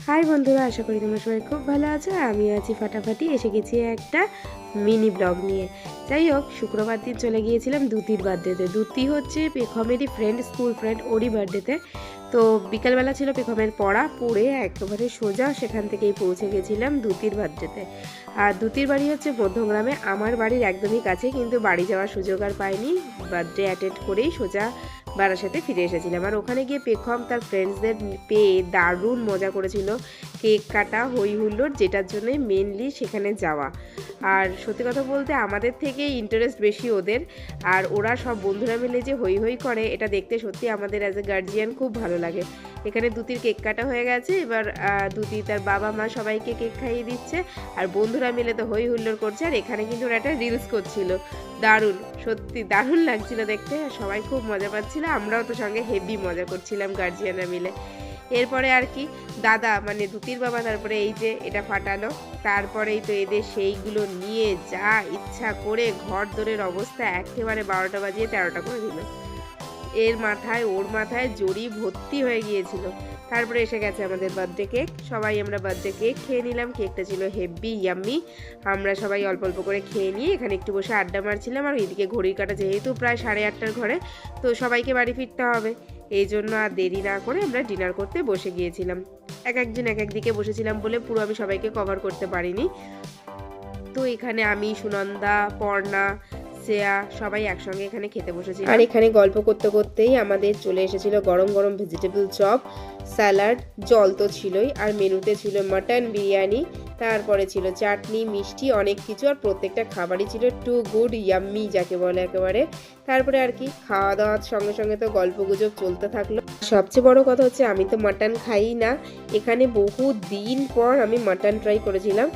High বন্ধুরা, আশা করি তোমরা সবাই খুব ভালো আছো। আমি আছি ফাটাফাটি, এসে গেছি একটা মিনি ব্লগ নিয়ে। যাই হোক, শুক্রবার দিন চলে গিয়েছিলাম দ্যুতির বার্থডেতে। দ্যুতি হচ্ছে পেখমেরই ফ্রেন্ড, স্কুল ফ্রেন্ড, ওরই বার্থডেতে। তো বিকালবেলা ছিল পেখমের পড়ে একেবারে সোজা সেখান থেকেই পৌঁছে গেছিলাম দ্যুতির বার্থডেতে। আর দ্যুতির বাড়ি হচ্ছে মধ্যমগ্রামে, আমার বাড়ির একদমই কাছে, কিন্তু বাড়ি যাওয়ার সুযোগ আর পাইনি। বার্থডে অ্যাটেন্ড করেই সোজা বারাসাতে ফিরে এসেছিলাম। আর ওখানে গিয়ে পেখম তার ফ্রেন্ডসদের পেয়ে দারুণ মজা করেছিল, কেক কাটা, হই হুল্লোড়, যেটার জন্য মেনলি সেখানে যাওয়া। আর সত্যি কথা বলতে আমাদের থেকে ইন্টারেস্ট বেশি ওদের। আর ওরা সব বন্ধুরা মিলে যে হই হই করে, এটা দেখতে সত্যি আমাদের অ্যাজ এ গার্জিয়ান খুব ভালো লাগে। এখানে দ্যুতির কেক কাটা হয়ে গেছে, এবার দ্যুতি তার বাবা মা সবাইকে কেক খাইয়ে দিচ্ছে, আর বন্ধুরা মিলে তো হই হুল্লোড় করছে। আর এখানে কিন্তু ওরা একটা রিলস করছিল, দারুণ, সত্যি দারুণ লাগছিল দেখতে। আর সবাই খুব মজা পাচ্ছিল, আমরাও তো সঙ্গে হেভি মজা করছিলাম গার্জিয়ানরা মিলে। এরপরে আর কি, দাদা মানে দ্যুতির বাবা তারপরে এই যে এটা ফাটালো, তারপরেই তো এদের সেইগুলো নিয়ে যা ইচ্ছা করে ঘর দোরের অবস্থা একেবারে 12টা বাজিয়ে 13টা করে দিল। এর মাথায় ওর মাথায় জড়ি ভর্তি হয়ে গিয়েছিল। তারপরে এসে গেছে আমাদের বার্থডে কেক, সবাই আমরা বার্থডে কেক খেয়ে নিলাম। কেকটা ছিল হেভি ইয়াম্মি। আমরা সবাই অল্প অল্প করে খেয়ে নিয়ে এখানে একটু বসে আড্ডা মারছিলাম। আর এদিকে ঘড়ির কাঁটা যেহেতু প্রায় 8:30টার ঘরে, তো সবাইকে বাড়ি ফিরতে হবে, এই জন্য আর দেরি না করে আমরা ডিনার করতে বসে গিয়েছিলাম। একজন এক দিকে বসেছিলাম বলে পুরো আমি সবাইকে কভার করতে পারিনি। তো এখানে আমি, সুনন্দা, পর্ণা, শ্রেয়া সবাই একসঙ্গে এখানে খেতে বসেছিল। আর এখানে গল্প করতে করতেই আমাদের চলে এসেছিল গরম গরম ভেজিটেবল চপ, স্যালাড, জল তো ছিলই, আর মেনুতে ছিল মাটন বিরিয়ানি, তারপরে ছিল চাটনি, মিষ্টি, অনেক কিছু। আর প্রত্যেকটা খাবারই ছিল টু গুড ইয়াম্মি যাকে বলে একেবারে। তারপরে আর কি, খাওয়া দাওয়ার সঙ্গে সঙ্গে তো গল্প গুজব চলতে থাকলো। সবচেয়ে বড় কথা হচ্ছে আমি তো মাটন খাই না, এখানে বহু দিন পর আমি মাটন ট্রাই করেছিলাম।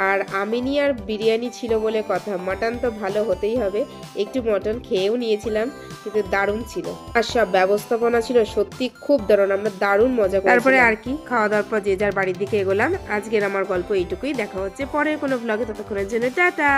আর আমিনি আর বিরিয়ানি ছিল বলে কথা, মাটন তো ভালো হতেই হবে। একটু মাটন খেয়েও নিয়েছিলাম, কিন্তু দারুণ ছিল। আর সব ব্যবস্থাপনা ছিল সত্যি খুব দারুণ, আমরা দারুণ মজা করেছিলাম। তারপরে আর কি, খাওয়া দাওয়ার পর যে যার বাড়ির দিকে এগোলাম। আজকের আমার গল্প এইটুকুই, দেখা হচ্ছে পরের কোনো ব্লগে, ততক্ষণের জন্য টাটা।